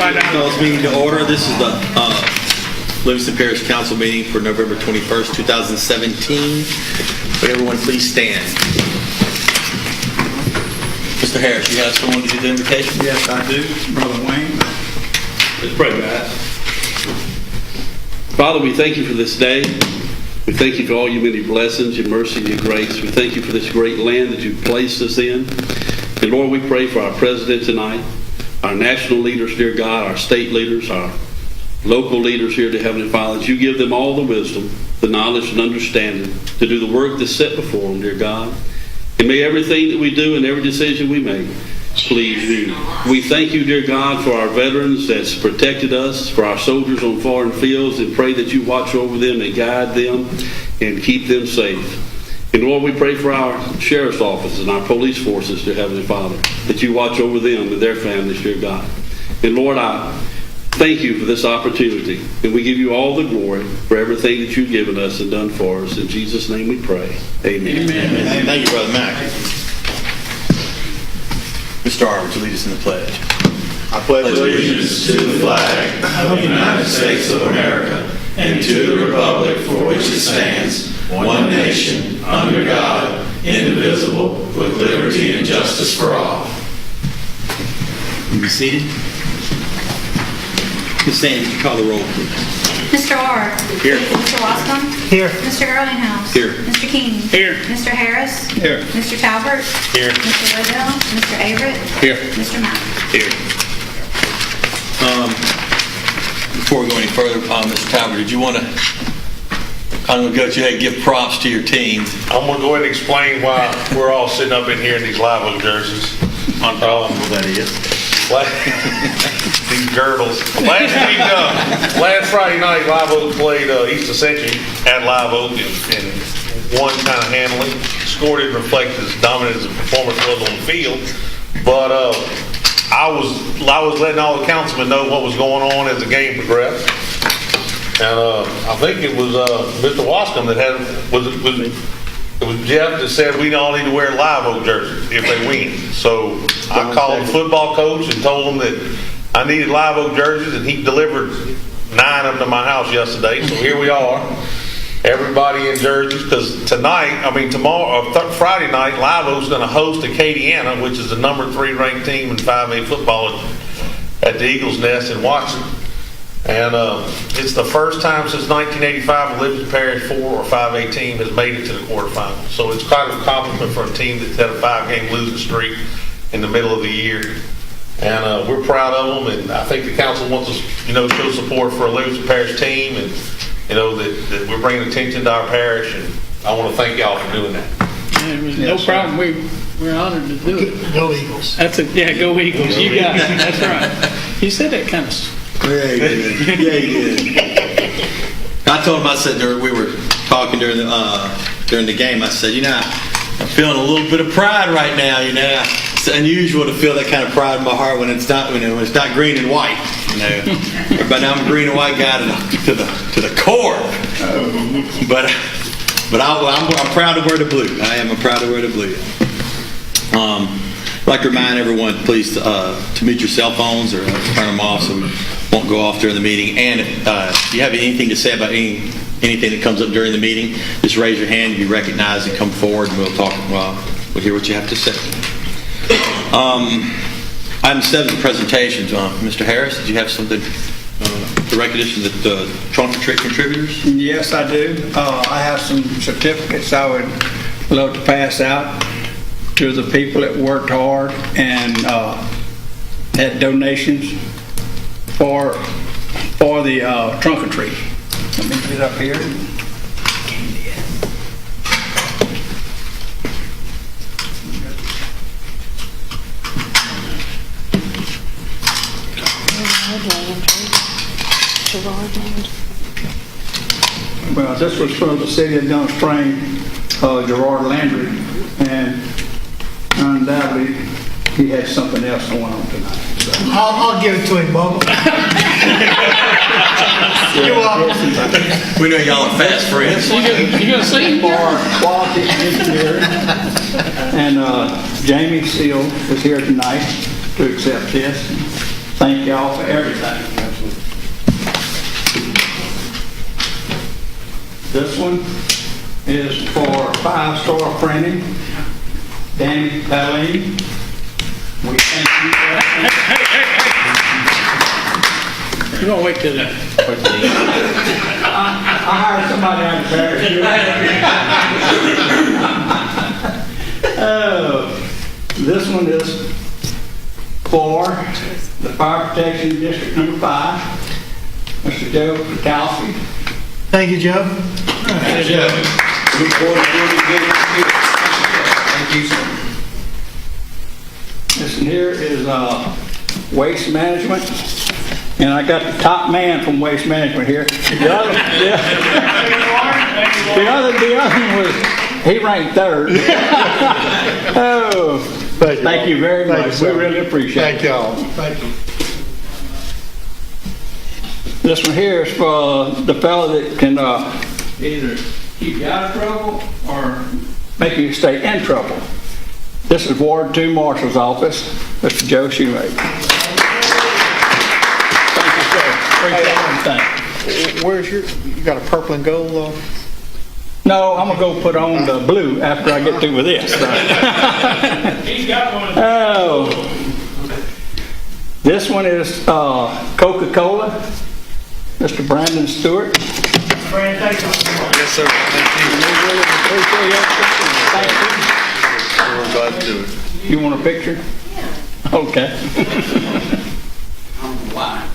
Call this meeting to order. This is the Livingston Parish Council meeting for November 21st, 2017. Would everyone please stand? Mr. Harris, you have someone to do the invocation? Yes, I do, Brother Wayne. Let's pray, guys. Father, we thank you for this day. We thank you for all your many blessings, your mercy, your grace. We thank you for this great land that you've placed us in. And Lord, we pray for our president tonight, our national leaders, dear God, our state leaders, our local leaders here, to Heavenly Father, that you give them all the wisdom, the knowledge, and understanding to do the work that's set before them, dear God. And may everything that we do and every decision we make please you. We thank you, dear God, for our veterans that's protected us, for our soldiers on foreign fields, and pray that you watch over them and guide them and keep them safe. And Lord, we pray for our sheriff's office and our police forces, dear Heavenly Father, that you watch over them and their families, dear God. And Lord, I thank you for this opportunity, and we give you all the glory for everything that you've given us and done for us. In Jesus' name we pray. Amen. Amen. Thank you, Brother Mack. Mr. R, would you lead us in the pledge? I pledge allegiance to the flag of the United States of America and to the republic for which it stands, one nation, under God, indivisible, with liberty and justice for all. You be seated. Ms. Sandy, would you call the roll, please? Mr. R. Here. Mr. Wascom. Here. Mr. Erlinghouse. Here. Mr. King. Here. Mr. Harris. Here. Mr. Talbert. Here. Mr. Liddell. Mr. Averett. Here. Mr. Mack. Here. Before we go any further, Mr. Talbot, did you want to kind of go ahead and give props to your team? I'm going to go ahead and explain why we're all sitting up in here in these Live Oak jerseys. That is. These girdles. Last Friday night, Live Oak played East Ascension at Live Oak and won kind of handily. Score didn't reflect as dominant as the performance was on the field, but I was letting all the councilmen know what was going on as the game progressed. And I think it was Mr. Wascom that it was Jeff that said we all need to wear Live Oak jerseys if they win. So I called the football coach and told him that I needed Live Oak jerseys, and he delivered 9 of them to my house yesterday. So here we are, everybody in jerseys, because Friday night, Live Oak's going to host Acadiana, which is the number 3 ranked team in 5A football at the Eagles Nest in Washington. And it's the first time since 1985 a Livingston Parish 4 or 5A team has made it to the quarterfinals. So it's quite an accomplishment for a team that's had a 5-game losing streak in the middle of the year. And we're proud of them, and I think the council wants us, show support for a Livingston Parish team, and that we're bringing attention to our parish, and I want to thank y'all for doing that. No problem. We're honored to do it. Go Eagles. Go Eagles. You got it. That's right. You said that kind of. Yeah, he did. I told him, I said, we were talking during the game, I said, I'm feeling a little bit of pride right now, It's unusual to feel that kind of pride in my heart when it's not green and white, But I'm a green and white guy to the core. But I'm proud to wear the blue. I am proud to wear the blue. I'd like to remind everyone, please, to mute your cell phones or turn them off so we won't go off during the meeting. And if you have anything to say about anything that comes up during the meeting, just raise your hand, be recognized, and come forward, and we'll talk. We'll hear what you have to say. Item 7, presentations. Mr. Harris, did you have something to recognition the trunk or treat contributors? Yes, I do. I have some certificates I would love to pass out to the people that worked hard and had donations for the trunk or treat. Let me get up here. Well, this was from the city of Dun Spring, Gerard Landry, and undoubtedly he had something else going on tonight. So. I'll give it to him, Bubba. You're welcome. We know y'all are fast friends. You gonna see for quality engineering, and Jamie Steele is here tonight to accept this. Thank y'all for everything. This one is for 5 Star Printing, Danny Palleen. We thank you for that. You're gonna wait till that. I hired somebody out of Parish. This one is for the Fire Protection District Number 5, Mr. Joe Kowski. Thank you, Joe. Look forward to doing it again next year. Thank you, sir. This one here is Waste Management, and I got the top man from Waste Management here. The other one was, he ranked 3rd. Oh, thank you very much. We really appreciate it. Thank y'all. Thank you. This one here is for the fellow that can either keep you out of trouble or make you stay in trouble. This is Ward 2 Marshal's Office, Mr. Joe Shoemaker. Thank you, sir. Appreciate everything. Where's you got a purple and gold though? No, I'm gonna go put on the blue after I get through with this. He's got one. Oh, this one is Coca-Cola, Mr. Brandon Stewart. Fran, thank you. Yes, sir. Thank you. We're glad to do it. You want a picture? Yeah. Okay. Why?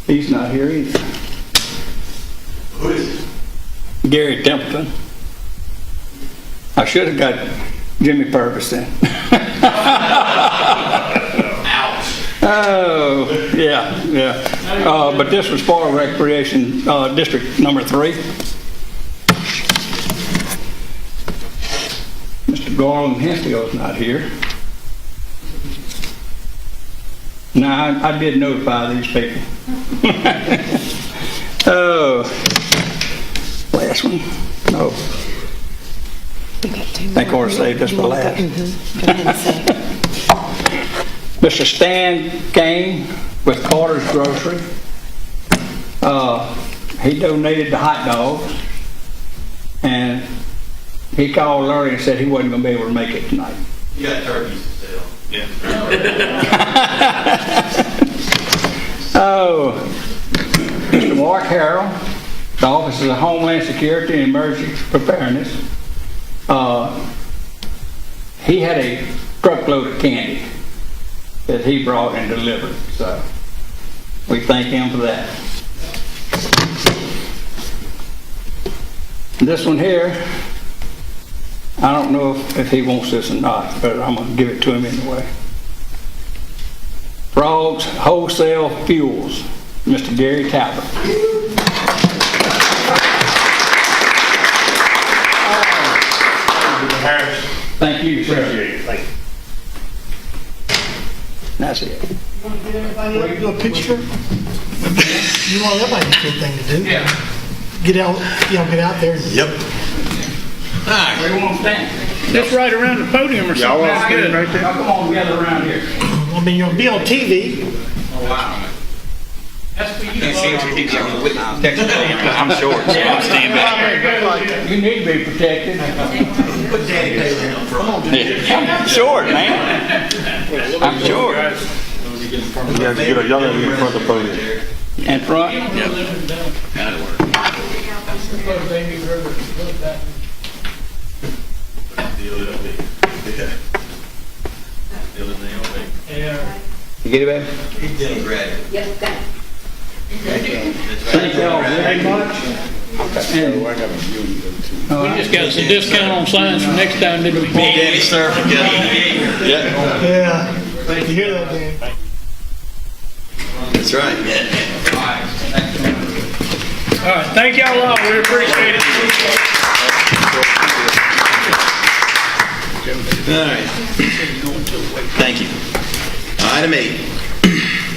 He's not here either. Who is it? Gary Templeton. I should have got Jimmy Purvis then. Ouch. Oh, yeah. But this was for Recreation District Number 3. Mr. Garland Henfield's not here. No, I did notify these people. Oh, last one. No. I think I ought to save this for last. Mr. Stan Kane with Carter's Grocery. He donated the hot dogs, and he called Larry and said he wasn't going to be able to make it tonight. You got turkeys to sell. Yeah. Oh, Mr. Mark Harrell, the Office of Homeland Security and Emergency Preparedness. He had a truckload of candy that he brought and delivered, so we thank him for that. This one here, I don't know if he wants this or not, but I'm going to give it to him anyway. Frogs Wholesale Fuels, Mr. Gary Talbot. Parish. Thank you, sir. Appreciate it. Thank you. That's it. You want to get everybody do a picture? You want everybody to do a good thing to do? Yeah. Get out, get out there. Yep. Where do you want to stand? Just right around the podium or something. That's good. Now, come on, gather around here. I mean, you'll be on TV. That's for you. I'm short, so I'm standing back. You need to be protected. I'm short, man. I'm short. Y'all gotta get in front of the podium. In front? You get it, babe? He's getting ready. Thank y'all very much. And, We just got some discount on signs for next time, didn't we? Danny, sir. Yeah. Yeah. You hear that, Dan? That's right. All right, thank y'all all. We appreciate it. All right. Thank you. Item 8.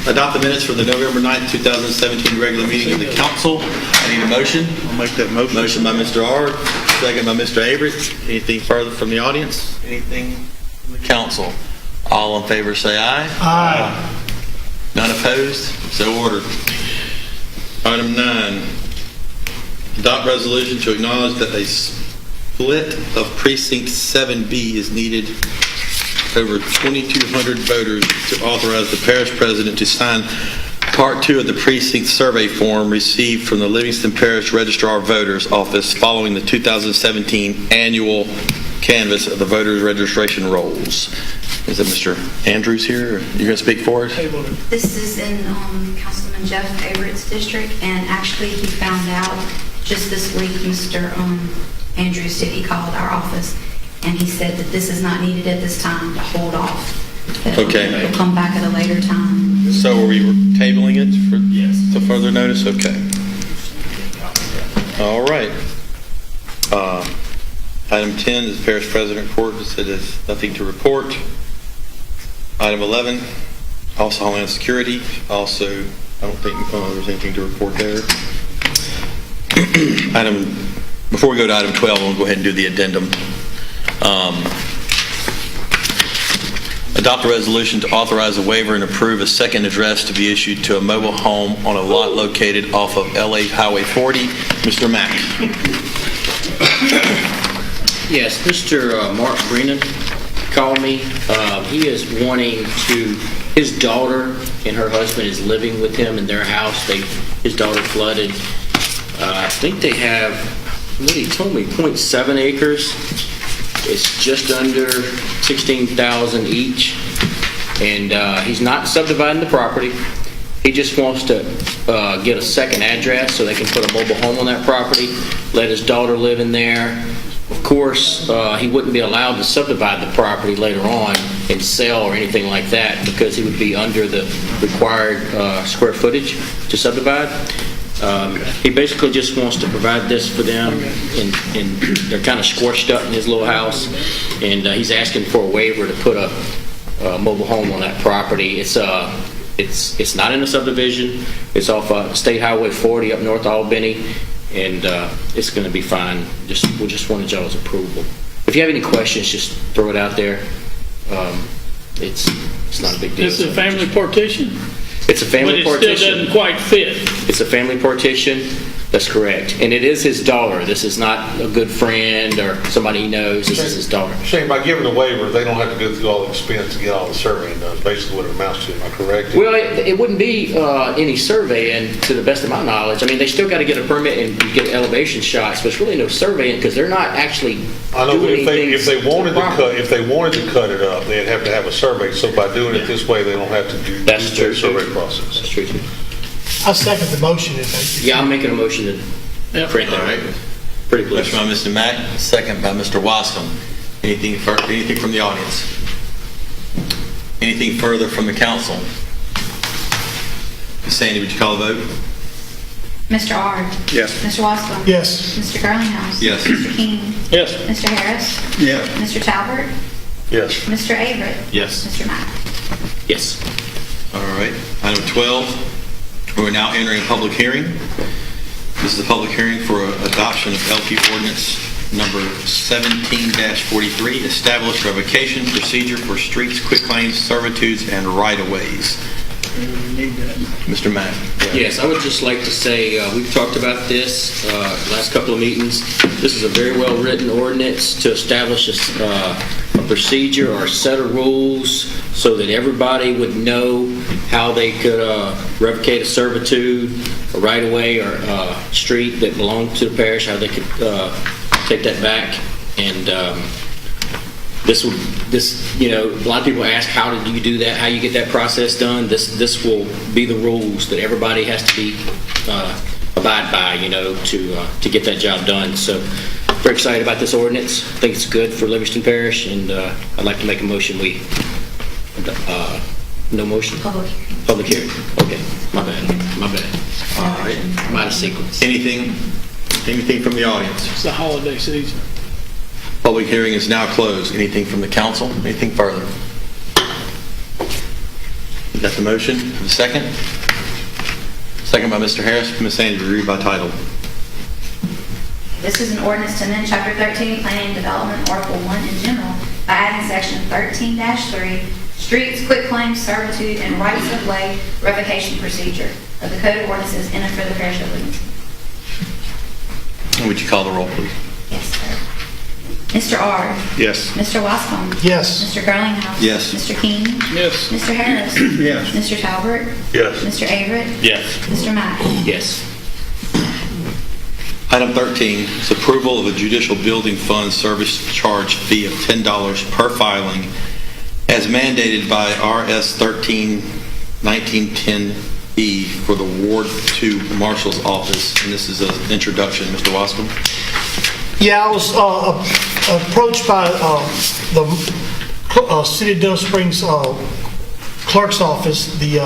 Adopt the minutes for the November 9th, 2017 regular meeting of the council. I need a motion. I'll make that motion. Motion by Mr. Ard, second by Mr. Avery. Anything further from the audience? Anything from the council? All in favor say aye. Aye. None opposed? So ordered. Item 9, adopt resolution to acknowledge that a split of Precinct 7B is needed. Over 2,200 voters to authorize the parish president to sign Part 2 of the precinct survey form received from the Livingston Parish Registrar of Voters Office following the 2017 annual canvass of the voters' registration rolls. Is it Mr. Andrews here? You're going to speak for us? This is in Councilman Jeff Averett's district, and actually he found out just this week, Mr. Andrews did, he called our office, and he said that this is not needed at this time, to hold off. That Okay. It'll come back at a later time. So are we tabling it for to further notice? Okay. All right. Item 10 is parish president report. It said there's nothing to report. Item 11, also Homeland Security. Also, I don't think there's anything to report there. Before we go to item 12, we'll go ahead and do the addendum. Adopt a resolution to authorize a waiver and approve a second address to be issued to a mobile home on a lot located off of LA Highway 40. Mr. Mack. Yes, Mr. Mark Brennan called me. He is wanting to, his daughter and her husband is living with him in their house. His daughter flooded. I think they have, what he told me, 0.7 acres. It's just under 16,000 each. And he's not subdividing the property. He just wants to get a second address so they can put a mobile home on that property, let his daughter live in there. Of course, he wouldn't be allowed to subdivide the property later on and sell or anything like that because he would be under the required square footage to subdivide. He basically just wants to provide this for them, and they're kind of scorched up in his little house, and he's asking for a waiver to put a mobile home on that property. It's not in a subdivision. It's off State Highway 40 up North Albany, and it's going to be fine. We just wanted y'all's approval. If you have any questions, just throw it out there. It's not a big deal. It's a family partition, It's a family but it partition. still doesn't quite fit. It's a family partition. That's correct. And it is his daughter. This is not a good friend or somebody he knows. This is his daughter. Shane, by giving the waiver, they don't have to go through all the expense to get all the surveying done, basically what it amounts to, am I correct? Well, it wouldn't be any surveying, to the best of my knowledge. I mean, they still got to get a permit and get elevation shots, but it's really no surveying because they're not actually I know, but doing anything. if they wanted to the property. cut it up, they'd have to have a survey, so by doing it this way, they don't have to do That's their true, survey too. process. That's true, too. I second the motion. If Yeah, I'm making a motion to print All that. right. Pretty close. Motion by Mr. Mack, second by Mr. Wascom. Anything from the audience? Anything further from the council? Ms. Sandy, would you call the vote? Mr. Ard? Yes. Mr. Wascom? Yes. Mr. Garlinghouse? Yes. Mr. King? Yes. Mr. Harris? Yes. Mr. Talbert? Yes. Mr. Avery? Yes. Mr. Mack? Yes. All right. Item 12, we're now entering a public hearing. This is a public hearing for adoption of LP ordinance number 17-43, establish revocation procedure for streets, quitclaims, servitudes, and right-of-ways. Mr. Mack. Yes, I would just like to say, we've talked about this last couple of meetings. This is a very well-written ordinance to establish a procedure or a set of rules so that everybody would know how they could revocate a servitude, a right-of-way, or a street that belonged to the parish, how they could take that back. And a lot of people ask, how did you do that? How you get that process done? This will be the rules that everybody has to be abide by, to get that job done. So, very excited about this ordinance. I think it's good for Livingston Parish, and I'd like to make a motion. No motion. Public hearing. Okay, my bad. All right. I'm out of sequence. Anything from the audience? It's the holiday season. Public hearing is now closed. Anything from the council? Anything further? You got the motion? The second? Second by Mr. Harris. Ms. Sandy, read by title. This is an ordinance to amend Chapter 13, Planning and Development, Article 1 in general, by adding Section 13-3, Streets, Quitclaim, Servitude, and Rights of Way Revocation Procedure of the Code of Ordinances in and for the Parish of Livingston. Would you call the roll, please? Yes, sir. Mr. Ard. Yes. Mr. Wascom. Yes. Mr. Garlinghouse. Yes. Mr. King. Yes. Mr. Harris. Yes. Mr. Talbert. Yes. Mr. Averett. Yes. Mr. Mack. Yes. Item 13 is approval of a judicial building fund service charge fee of $10 per filing as mandated by RS 13-1910E for the Ward 2 Marshal's Office. And this is an introduction, Mr. Wascom. Yeah, I was approached by the City of Denham Springs clerk's office, the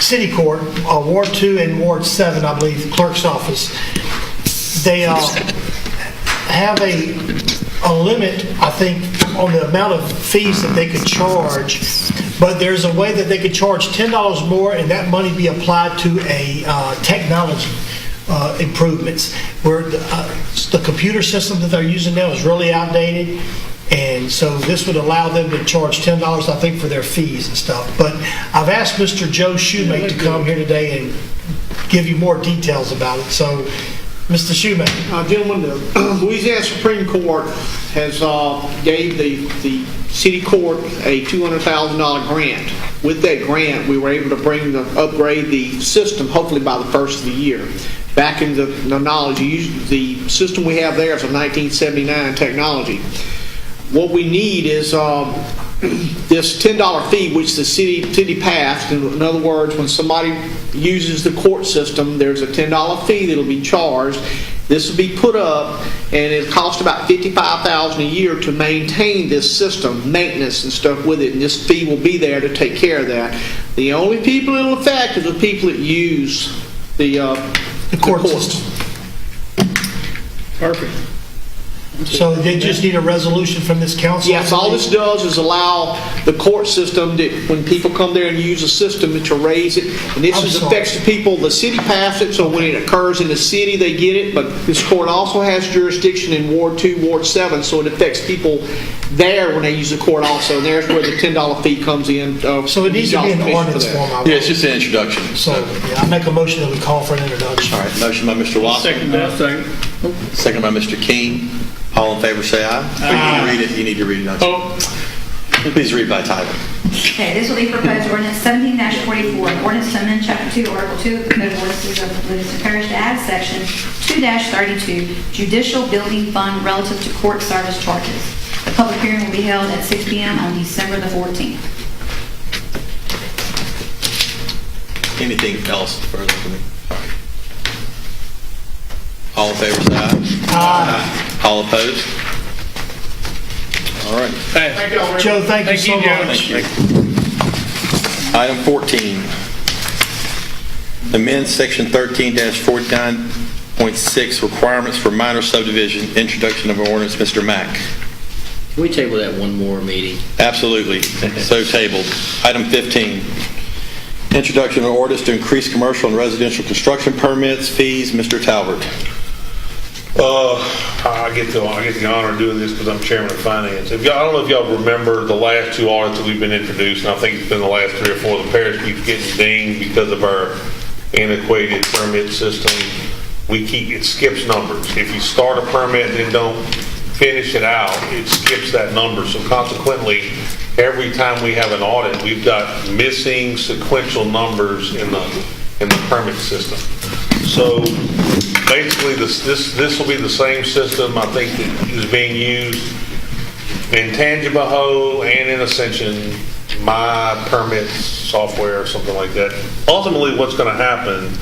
city court, Ward 2 and Ward 7, I believe, clerk's office. They have a limit, I think, on the amount of fees that they could charge, but there's a way that they could charge $10 more and that money be applied to a technology improvements, where the computer system that they're using now is really outdated, and so this would allow them to charge $10, I think, for their fees and stuff. But I've asked Mr. Joe Shoemake to come here today and give you more details about it. So, Mr. Shoemake. Gentlemen, the Louisiana Supreme Court has gave the city court a $200,000 grant. With that grant, we were able to upgrade the system, hopefully by the first of the year. Back in the knowledge, the system we have there is a 1979 technology. What we need is this $10 fee, which the city passed. In other words, when somebody uses the court system, there's a $10 fee that'll be charged. This will be put up, and it costs about $55,000 a year to maintain this system, maintenance and stuff with it, and this fee will be there to take care of that. The only people it'll affect is the people that use the court system. Perfect. So they just need a resolution from this council? Yes, all this does is allow the court system that when people come there and use the system to raise it, and this affects the people, the city passed it, so when it occurs in the city, they get it, but this court also has jurisdiction in Ward 2, Ward 7, so it affects people there when they use the court also, and there's where the $10 fee comes in. So it needs to be in ordinance form. Yeah, it's just an introduction. So, yeah, I make a motion that we call for an introduction. All right, motion by Mr. Wascom. Second that. Second by Mr. King. All in favor, say aye. You need to read it, don't you? Oh. Please read by title. Okay, this will be proposed ordinance 17-44, an ordinance to amend Chapter 2, Article 2 of the Code of Ordinances of Livingston Parish to add Section 2-32, Judicial Building Fund relative to court service charges. The public hearing will be held at 6 p.m. on December the 14th. Anything else further for me? All in favor, say aye. Aye. All opposed? All right. Joe, thank you so much. Thank you. Item 14. Amend Section 13-49.6 requirements for minor subdivision. Introduction of an ordinance. Mr. Mack. Can we table that one more meeting? Absolutely. So tabled. Item 15. Introduction of an ordinance to increase commercial and residential construction permits, fees. Mr. Talbert. I get the honor of doing this because I'm chairman of finance. I don't know if y'all remember the last two audits that we've been introduced, and I think it's been the last 3 or 4. The parish keeps getting dinged because of our antiquated permit system. It skips numbers. If you start a permit and don't finish it out, it skips that number. So consequently, every time we have an audit, we've got missing sequential numbers in the permit system. So basically, this will be the same system, I think, that is being used in Tangipahoe and in Ascension, My Permits software or something like that. Ultimately, what's going to happen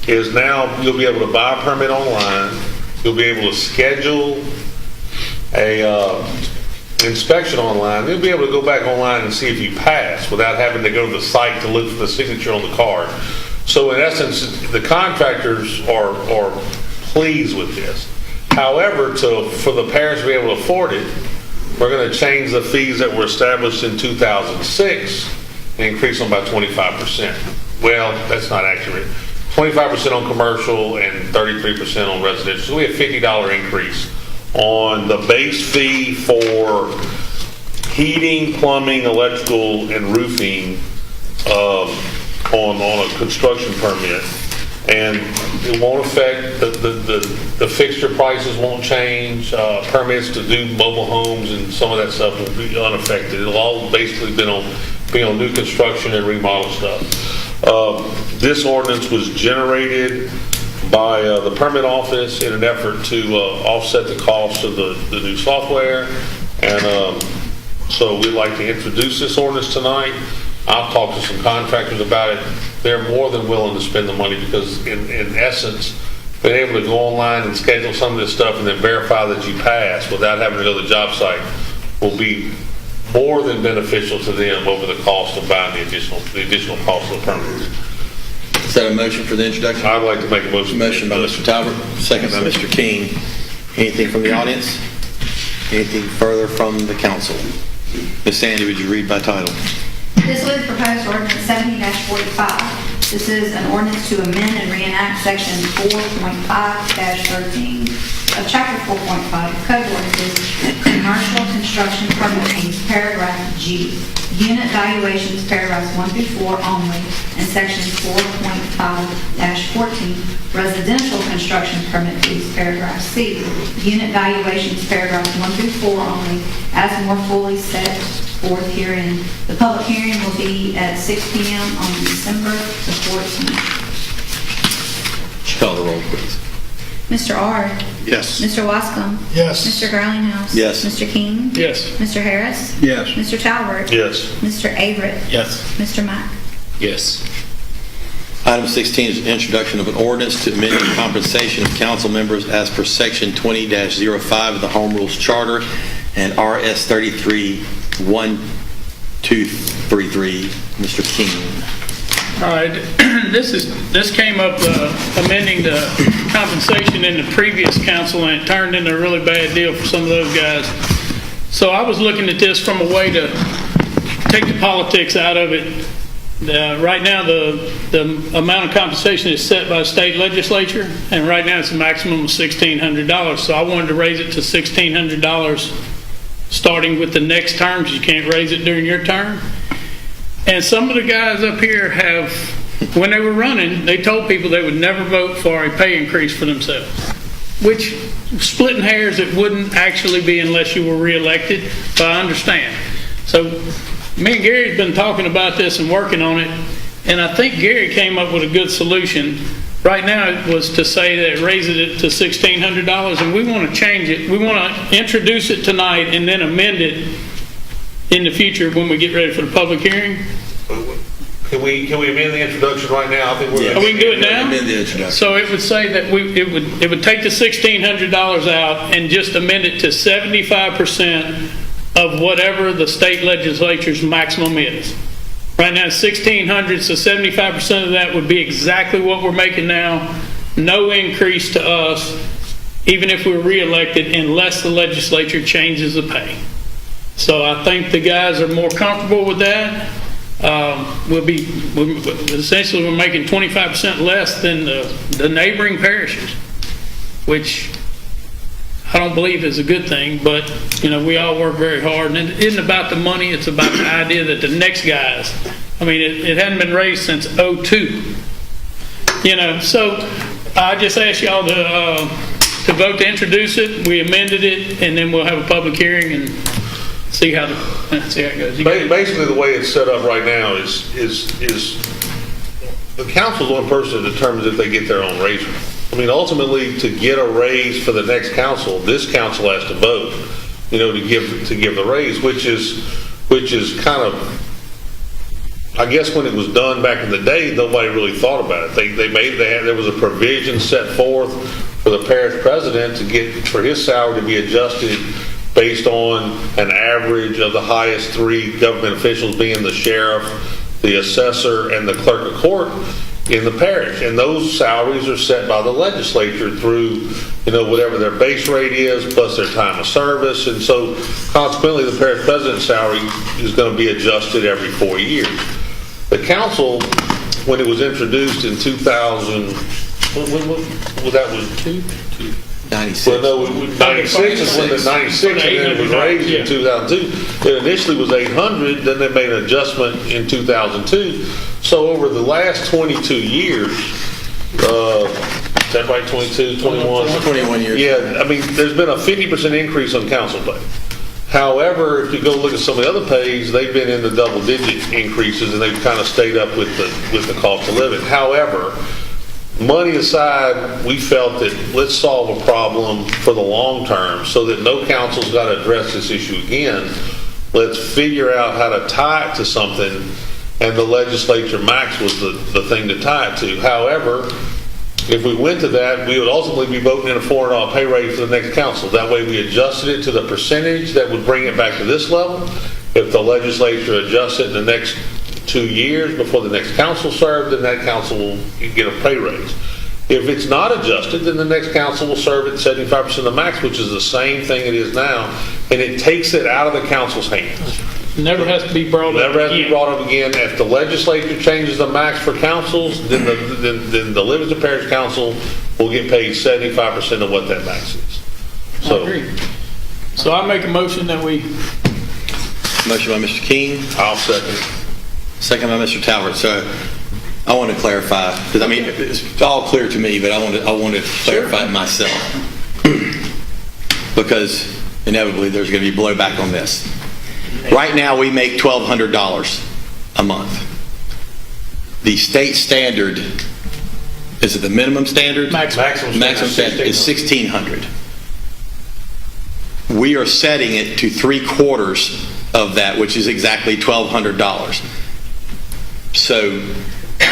is now you'll be able to buy a permit online. You'll be able to schedule a inspection online. You'll be able to go back online and see if you pass without having to go to the site to look for the signature on the card. So in essence, the contractors are pleased with this. However, for the parish to be able to afford it, we're going to change the fees that were established in 2006 and increase them by 25%. Well, that's not accurate. 25% on commercial and 33% on residential. So we have $50 increase on the base fee for heating, plumbing, electrical, and roofing on a construction permit. And it won't affect, the fixture prices won't change, permits to do mobile homes and some of that stuff will be unaffected. It'll all basically be on new construction and remodel stuff. This ordinance was generated by the permit office in an effort to offset the cost of the new software. And so we'd like to introduce this ordinance tonight. I've talked to some contractors about it. They're more than willing to spend the money because in essence, being able to go online and schedule some of this stuff and then verify that you pass without having to go to the job site will be more than beneficial to them over the cost of buying the additional cost of the permits. Is that a motion for the introduction? I'd like to make a motion. Motion by Mr. Talbot, second by Mr. King. Anything from the audience? Anything further from the council? Ms. Sandy, would you read by title? This was proposed ordinance 70-45. This is an ordinance to amend and reenact section 4.5-13 of chapter 4.5 of Code Ordinances, commercial construction permit fees, paragraph G, unit valuations, paragraphs 1 through 4 only, and section 4.5-14, residential construction permit fees, paragraph C, unit valuations, paragraphs 1 through 4 only, as more fully set forth herein. The public hearing will be at 6 p.m. on December the 14th. Call the roll, please. Mr. Ard? Yes. Mr. Wascom? Yes. Mr. Garlinghouse? Yes. Mr. King? Yes. Mr. Harris? Yes. Mr. Talbot? Yes. Mr. Averett? Yes. Mr. Mack? Yes. Item 16 is introduction of an ordinance to amend the compensation of council members as per section 20-05 of the Home Rules Charter and RS 33-1233. Mr. King. All right, this came up amending the compensation in the previous council, and it turned into a really bad deal for some of those guys. So I was looking at this from a way to take the politics out of it. Right now, the amount of compensation is set by the state legislature, and right now it's a maximum of $1,600. So I wanted to raise it to $1,600 starting with the next terms. You can't raise it during your term. And some of the guys up here have, when they were running, they told people they would never vote for a pay increase for themselves, which, splitting hairs, it wouldn't actually be unless you were reelected, but I understand. So me and Gary's been talking about this and working on it, and I think Gary came up with a good solution. Right now it was to say that it raises it to $1,600, and we want to change it. We want to introduce it tonight and then amend it in the future when we get ready for the public hearing. Can we amend the introduction right now? I think we're. We can do it now? Amend the introduction. So it would say that it would take the $1,600 out and just amend it to 75% of whatever the state legislature's maximum is. Right now it's $1,600, so 75% of that would be exactly what we're making now. No increase to us, even if we're reelected, unless the legislature changes the pay. So I think the guys are more comfortable with that. Essentially we're making 25% less than the neighboring parishes, which I don't believe is a good thing, but we all work very hard, and it isn't about the money, it's about the idea that the next guys, it hadn't been raised since '02. So I just asked y'all to vote to introduce it. We amended it, and then we'll have a public hearing and see how it goes. Basically, the way it's set up right now is the council's the one person that determines if they get their own raise. Ultimately, to get a raise for the next council, this council has to vote, to give the raise, which is kind of, I guess when it was done back in the day, nobody really thought about it. There was a provision set forth for the parish president for his salary to be adjusted based on an average of the highest three government officials being the sheriff, the assessor, and the clerk of court in the parish. And those salaries are set by the legislature through, whatever their base rate is, plus their time of service. And so consequently, the parish president's salary is going to be adjusted every 4 years. The council when it was introduced in 2000, what that was 96. Well, no, 96 is when the 96, and then it was raised in 2002. It initially was 800, then they made an adjustment in 2002. So over the last 22 years, is that right, 22, 21? 21 years. Yeah, I mean, there's been a 50% increase on council pay. However, if you go look at some of the other pays, they've been in the double-digit increases, and they've kind of stayed up with the cost of living. However, money aside, we felt that let's solve a problem for the long term so that no council's got to address this issue again. Let's figure out how to tie it to something, and the legislature max was the thing to tie it to. However, if we went to that, we would ultimately be voting in a $400 pay rate for the next council. That way we adjusted it to the percentage that would bring it back to this level. If the legislature adjusts it in the next 2 years before the next council served, then that council will get a pay raise. If it's not adjusted, then the next council will serve at 75% of the max, which is the same thing it is now, and it takes it out of the council's hands. Never has to be brought up Never has to be again. brought up again. If the legislature changes the max for councils, then the Livingston Parish Council will get paid 75% of what that max is. I agree. So I make a motion that we, Motion by Mr. King, I'll second. second by Mr. Talbot. So I want to clarify, because I mean, it's all clear to me, but I want to clarify it myself. Because inevitably there's going to be blowback on this. Right now we make $1,200 a month. The state standard, is it the minimum standard? Maximum Standard is $1,600. We are setting it to 3/4 of that, which is exactly $1,200. So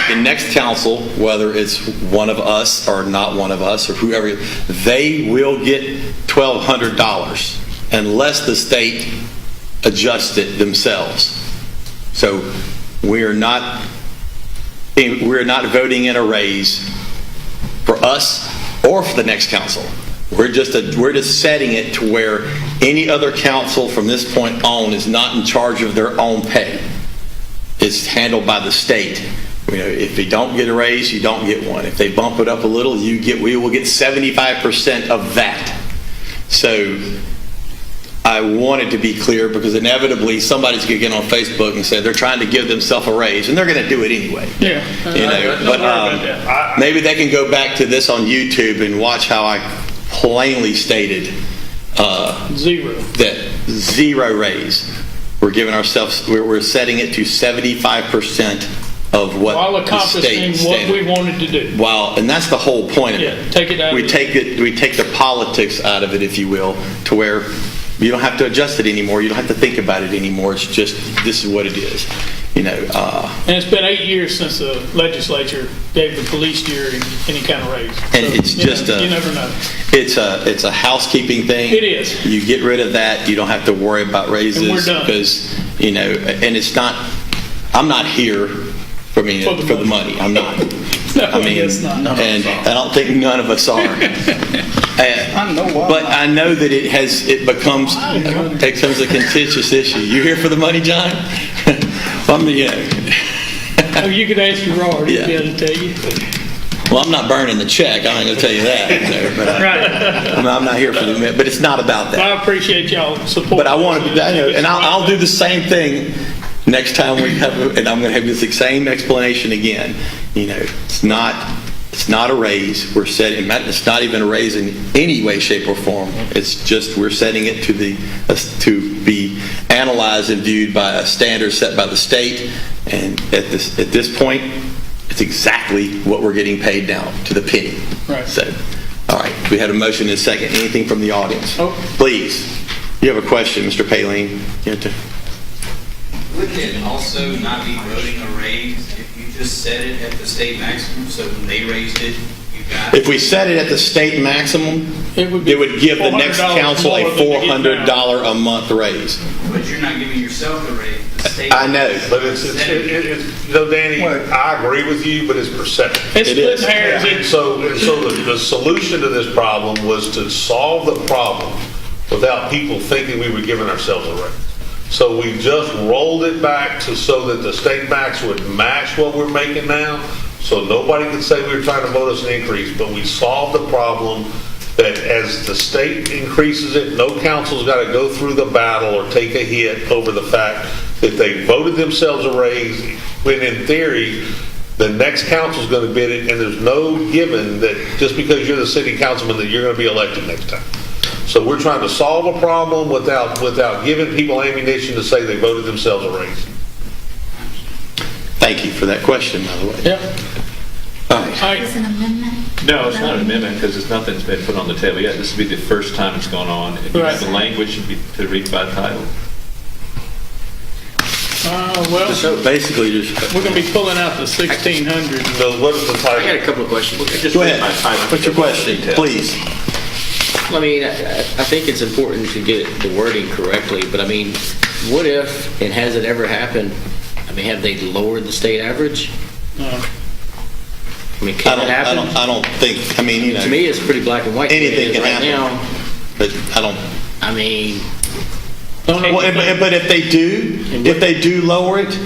the next council, whether it's one of us or not one of us or whoever, they will get $1,200 unless the state adjusts it themselves. So we're not voting in a raise for us or for the next council. We're just setting it to where any other council from this point on is not in charge of their own pay. It's handled by the state. You know, if you don't get a raise, you don't get one. If they bump it up a little, we will get 75% of that. So I wanted to be clear, because inevitably somebody's going to get on Facebook and say they're trying to give themselves a raise, and they're going to do it anyway. yeah. You know, but maybe they can go back to this on YouTube and watch how I plainly stated Zero. that zero raise. We're giving ourselves, we're setting it to 75% of what While the state accomplishing what we standard. wanted to do. Wow, and that's the whole point of Yeah, it. take it out of We the- take the politics out of it, if you will, to where you don't have to adjust it anymore. You don't have to think about it anymore. It's just, this is what it is. You know, And it's been 8 years since the legislature gave the police jury any kind of raise. and So, it's just you never know. it's a housekeeping thing. It is. You get rid of that, you don't have to worry about raises. And we're done. Because, you know, and it's not, I'm not here for the money. I'm not. No, I mean, it's not. and I don't think none of us are. I know why. But I know that it becomes a contentious issue. You here for the money, John? Oh, you could ask your Robert, he'd be Yeah. able to tell you. Well, I'm not burning the check. I ain't gonna tell you that. You know, but Right. I'm not here for the. But it's not about that. I appreciate y'all support. But I want to, and I'll do the same thing next time we have, and I'm going to have the same explanation again. You know, it's not a raise. We're setting, it's not even a raise in any way, shape, or form. It's just we're setting it to be analyzed and viewed by a standard set by the state. And at this point, it's exactly what we're getting paid now to the penny. Right. So, all right, we had a motion and a second. Anything from the audience? Oh. Please. You have a question, Mr. Paline? Wouldn't it also not be voting a raise if you just set it at the state maximum, so when they raised it, you got it? If we set it at the state maximum, It would give the next $400 council a more than they get now. $400 a month raise. But you're not giving yourself the raise. The state. I know. But it's you know, Danny, I agree with you, but it's perception. It's It is. splitting hairs. And so the solution to this problem was to solve the problem without people thinking we were giving ourselves a raise. So we just rolled it back so that the state max would match what we're making now. So nobody could say we were trying to vote us an increase, but we solved the problem that as the state increases it, no council's got to go through the battle or take a hit over the fact that they voted themselves a raise, when in theory, the next council's going to bid it, and there's no given that just because you're the city councilman that you're going to be elected next time. So we're trying to solve a problem without giving people ammunition to say they voted themselves a raise. Thank you for that question, by the way. Yep. All right. Is an amendment? No, it's not an amendment because nothing's been put on the table yet. This will be the first time it's gone on. And Right. the language should be to read by title. Well, So basically, just we're going to be pulling out the 1,600. So what is the I title? got a couple of questions. go ahead. What's your question, please? I mean, I think it's important to get the wording correctly, but I mean, what if, and has it ever happened, I mean, have they lowered the state average? I mean, can it happen? I don't think, I mean, you know. To me, it's pretty black and white. Anything can right happen. now. But I don't. I mean, Well, but if they do lower it,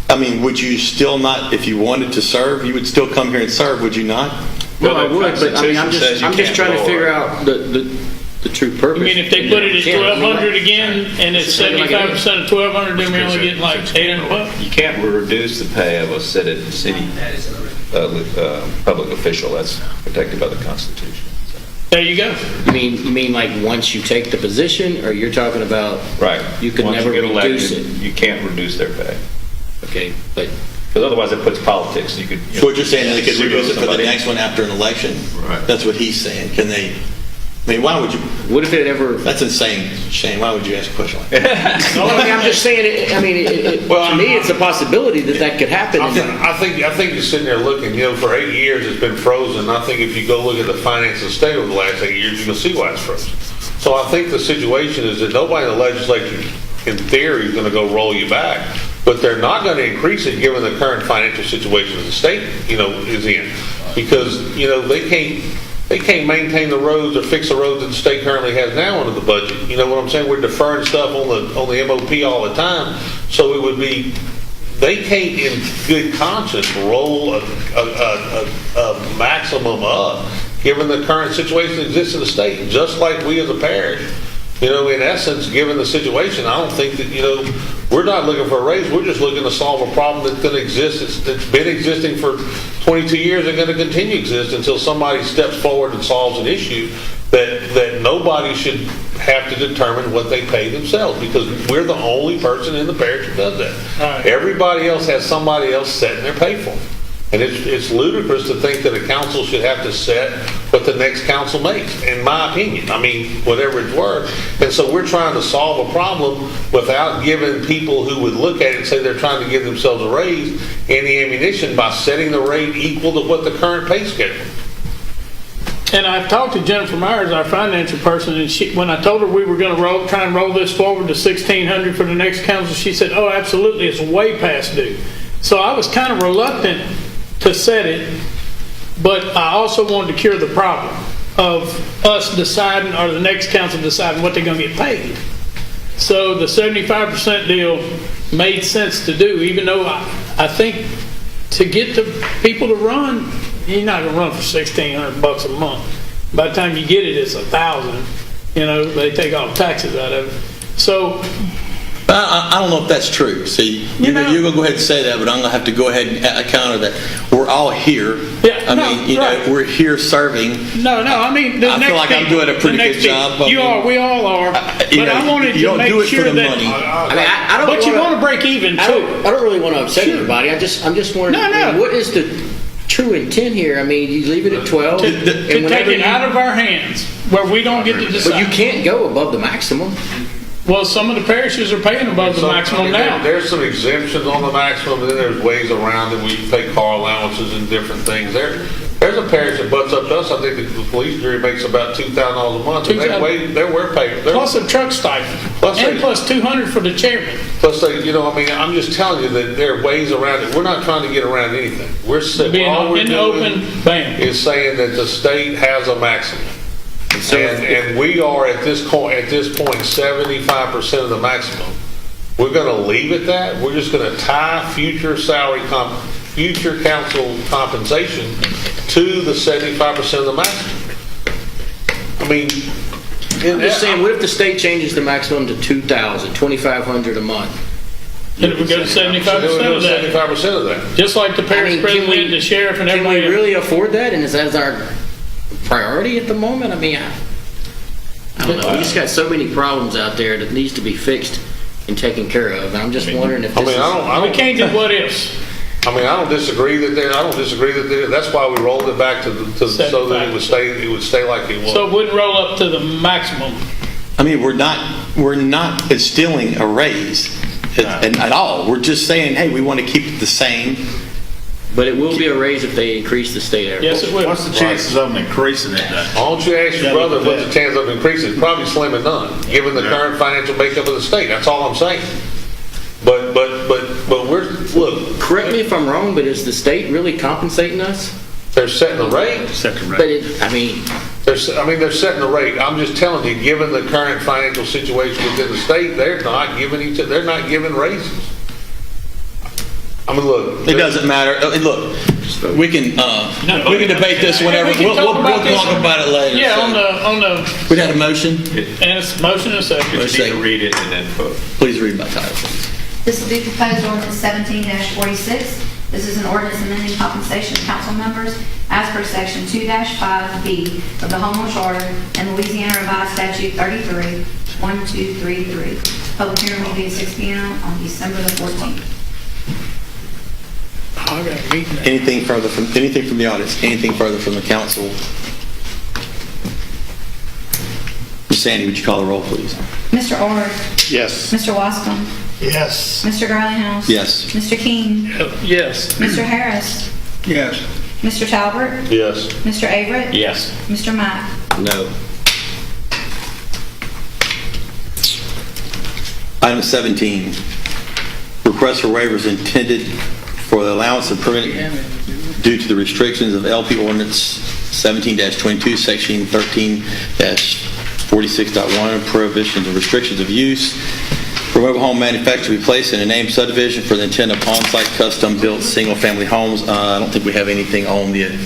I mean, would you still not, if you wanted to serve, you would still come here and serve, would you not? well, I the would, but I mean, I'm Constitution says just, you I'm just can't trying to lower figure it. out the true purpose. I mean, if they put it at Yeah, 1,200 again, and it's 75% of 1,200, then we only get like 800 bucks? You can't reduce the pay of a city public official. That's protected by the Constitution. There you go. You mean like once you take the position, or you're talking about? Right. You could Once never get reduce elected, it. You can't reduce their pay. Okay, but Because otherwise it puts politics. You could. So what you're saying, they could reduce it for the somebody. next one after an election? Right. That's what he's saying. Can they, I mean, why would you, what if it ever? that's insane, Shane. Why would you ask a question like that? No, I mean, I'm just saying. To me, it's a possibility that could happen. I think you're sitting there looking, for 8 years it's been frozen. I think if you go look at the finance of the state over the last 8 years, you can see why it's frozen. So I think the situation is that nobody in the legislature, in theory, is going to go roll you back, but they're not going to increase it given the current financial situation the state, is in. Because, they can't maintain the roads or fix the roads that the state currently has now under the budget. You know what I'm saying? We're deferring stuff on the MOP all the time. So it would be, they can't in good conscience roll a maximum up given the current situation that exists in the state, just like we as a parish. In essence, given the situation, I don't think that, we're not looking for a raise. We're just looking to solve a problem that's going to exist. That's been existing for 22 years and going to continue to exist until somebody steps forward and solves an issue that nobody should have to determine what they pay themselves, because we're the only person in the parish that does that. Right. Everybody else has somebody else setting their pay for them. And it's ludicrous to think that a council should have to set what the next council makes, in my opinion. I mean, whatever it's worth. And so we're trying to solve a problem without giving people who would look at it and say they're trying to give themselves a raise any ammunition by setting the rate equal to what the current pay schedule. And I've talked to Jennifer Myers, our financial person, and when I told her we were going to try and roll this forward to 1,600 for the next council, she said, "Oh, absolutely, it's way past due." So I was kind of reluctant to set it, but I also wanted to cure the problem of us deciding, or the next council deciding what they're going to get paid. So the 75% deal made sense to do, even though I think to get the people to run, you're not going to run for $1,600 a month. By the time you get it, it's $1,000. They take all the taxes out of it. So I don't know if that's true. See, you're going to go ahead and say that, but I'm going to have to go ahead and counter that. We're all here. Yeah, right. We're here serving. No, I mean, I feel like I'm doing a pretty good job. We all are. But I wanted to make sure that. I don't. But you want to break even too. I don't really want to upset anybody. I'm just wondering. No. What is the true intent here? I mean, you leave it at 12, To take it out of our hands where we don't get to decide. But you can't go above the maximum. Well, some of the parishes are paying above the maximum now. There's some exemptions on the maximum, and then there's ways around it. We pay car allowances and different things. There's a parish that butts up to us. I think the police jury makes about $2,000 a month. And we're paying. Plus a truck stipend. Plus $200 for the chairman. Plus, I'm just telling you that there are ways around it. We're not trying to get around anything. We're all we're in the doing open, bam. is saying that the state has a maximum. And we are at this point 75% of the maximum. we're going to leave it that? We're just going to tie future future council compensation to the 75% of the maximum? I mean, I'm just saying, what if the state changes the maximum to 2,000, 2,500 a month? Then we go to 75% of that. 75% of that. Just like the parish can president, we- the sheriff, and Can we everybody. really afford that? And is that our priority at the moment? I mean, I don't know. We just got so many problems out there that needs to be fixed and taken care of. And I'm just wondering if I this mean, I We don't, can't do what ifs. I mean, I don't disagree that that's why we rolled it back so that it would stay like it was. So it wouldn't roll up to the maximum. I mean, we're not instilling a raise at all. We're just saying, hey, we want to keep it the same. But it will be a raise if they increase the state average. Yes, it will. What's the chances of them increasing it then? Why don't you ask your brother what the chance of increasing? Probably slim and none, given the current financial makeup of the state. That's all I'm saying. But look. Correct me if I'm wrong, but is the state really compensating us? They're setting the rate. But I mean, They're setting the rate. I'm just telling you, given the current financial situation within the state, they're not giving raises. I mean, look. It doesn't matter. Look, we can debate this whenever. We can We'll talk about it later. Yeah, So, on the, we had a motion. and it's motion and second. Just need to read it and then vote. Please read by title. This will be proposed ordinance 17-46. This is an ordinance amending compensation of council members as per section 2-5B of the Home Rule Charter and Louisiana Revised Statute 33-1233. Public hearing will be at 6 p.m. on December the 14th. I got a meeting. Anything further from the audience? Anything further from the council? Ms. Sandy, would you call the roll, please? Mr. Orr? Yes. Mr. Wascom? Yes. Mr. Garlinghouse? Yes. Mr. King? Yes. Mr. Harris? Yes. Mr. Talbert? Yes. Mr. Averett? Yes. Mr. Mack? no. Item 17, request for waivers intended for the allowance of permanent due to the restrictions of LP Ordinance 17-22, Section 13-46.1, prohibitions and restrictions of use for mobile home manufactured to be placed in a named subdivision for the intent of on-site custom-built single-family homes. I don't think we have anything on this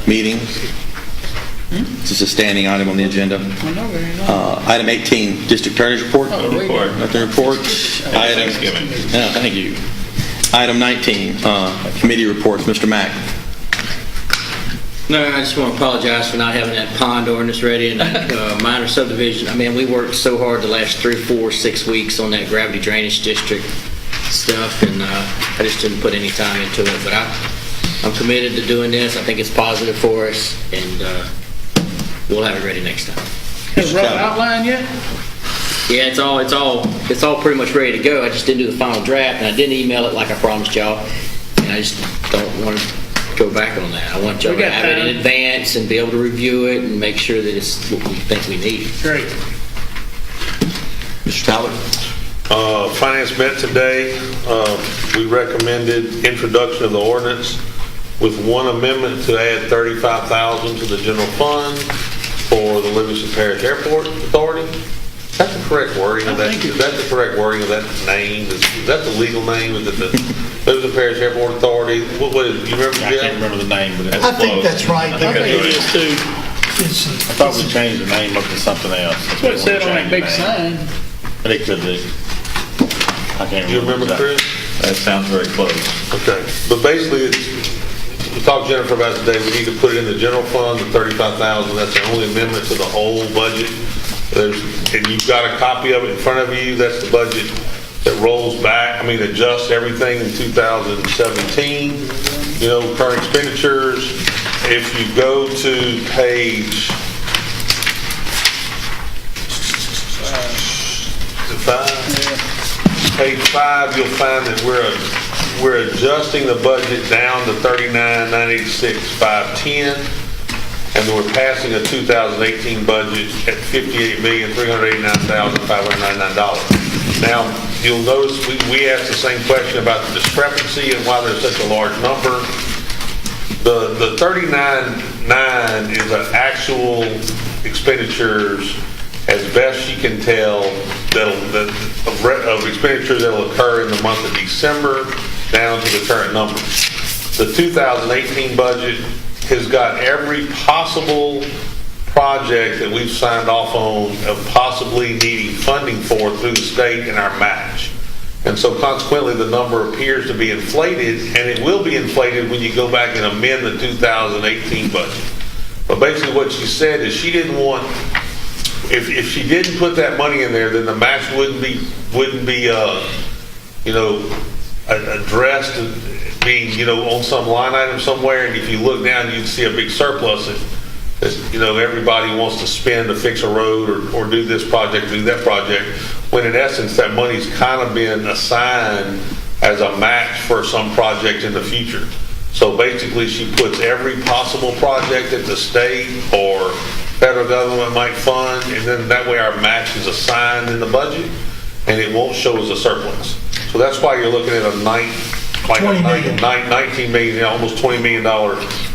meeting. This is a standing item on the agenda. Item 18, District Attorney's Report. Report. Nothing to report. Item. Thanksgiving. Yeah, thank you. Item 19, Committee Reports. Mr. Mack. No, I just want to apologize for not having that pond ordinance ready and that minor subdivision. I mean, we worked so hard the last 3, 4, 6 weeks on that gravity drainage district stuff, and I just didn't put any time into it. But I'm committed to doing this. I think it's positive for us, and we'll have it ready next time. Has rough outline yet? Yeah, it's all pretty much ready to go. I just didn't do the final draft, and I didn't email it like I promised y'all, and I just don't want to go back on that. I want y'all to have it in advance and be able to review it and make sure that it's what we think we need. Great. Mr. Talbot. Finance met today. We recommended introduction of the ordinance with one amendment to add $35,000 to the general fund for the Livingston Parish Airport Authority. Is that the correct wording of that? Is that the correct wording of that name? Is that the legal name? Is it the Livingston Parish Airport Authority? What is it? You remember, I Jeff? can't remember the name, but it's I think close. that's right. I think it is too. I thought we changed the name up to something else. That's what it said on that big sign. But it could be. I can't Do you remember, exactly. Chris? That sounds very close. Okay, but basically, we talked to Jennifer about it today, we need to put it in the general fund, the $35,000, that's the only amendment to the whole budget. And you've got a copy of it in front of you, that's the budget that rolls back, adjusts everything in 2017, current expenditures. If you go to page 5, you'll find that we're adjusting the budget down to $39,986,510, and then we're passing a 2018 budget at $58,389,599. Now, you'll notice we asked the same question about the discrepancy and why there's such a large number. The 39,9 is an actual expenditures as best she can tell of expenditure that'll occur in the month of December down to the current numbers. The 2018 budget has got every possible project that we've signed off on of possibly needing funding for through the state and our match. And so consequently, the number appears to be inflated, and it will be inflated when you go back and amend the 2018 budget. But basically what she said is she didn't want, if she didn't put that money in there, then the match wouldn't be addressed and being, on some line item somewhere. And if you look down, you'd see a big surplus that everybody wants to spend to fix a road or do this project, do that project, when in essence that money's kind of been assigned as a match for some project in the future. So basically she puts every possible project that the state or federal government might fund, and then that way our match is assigned in the budget and it won't show as a surplus. So that's why you're looking at a 19 million, almost $20 million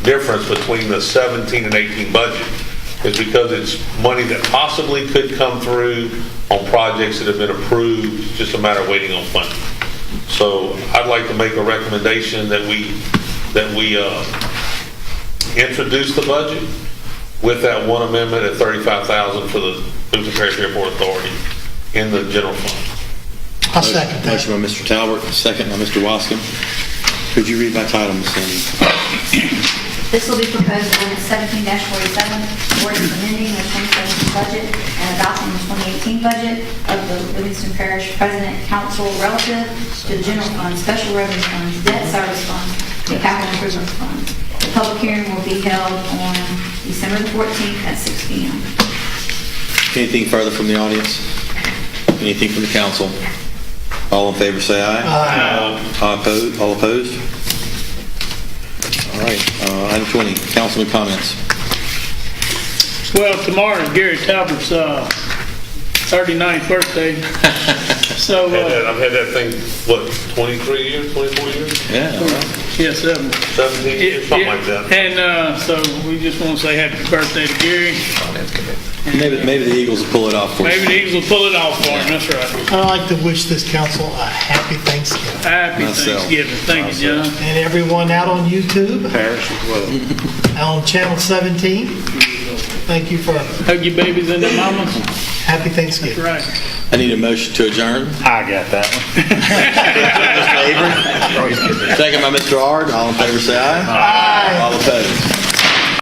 difference between the 17 and 18 budget, is because it's money that possibly could come through on projects that have been approved, it's just a matter of waiting on funding. So I'd like to make a recommendation that we introduce the budget with that one amendment at $35,000 for the Livingston Parish Airport Authority in the general fund. I'll second that. Motion by Mr. Talbot, second by Mr. Wascom. Could you read by title, Ms. Sandy? This will be proposed ordinance 17-47, ordinance amending the 2017 budget and adopting the 2018 budget of the Livingston Parish President Council relative to the general fund, special revenue funds, debt service funds, and capital improvement funds. The public hearing will be held on December the 14th at 6 p.m. Anything further from the audience? Anything from the council? All in favor say aye. Aye. All opposed? All right. Item 20, councilman comments. Well, tomorrow is Gary Talbert's 39th birthday. So I've had that thing, 24 years? Yeah. All right. Yeah, 7. 17 years, something like that. And so we just want to say happy birthday to Gary. Maybe the Eagles will pull it off for Maybe you. the Eagles will pull it off for him. That's right. I'd like to wish this council a happy Thanksgiving. Happy Myself. Thanksgiving. Thank you, John. And everyone out on YouTube, Parish as well. on Channel 17, thank you for Hug your babies and their mamas. happy Thanksgiving. That's right. I need a motion to adjourn. I got that one. Mr. Avery. Second by Mr. Ard. All in favor say aye. Aye. All opposed?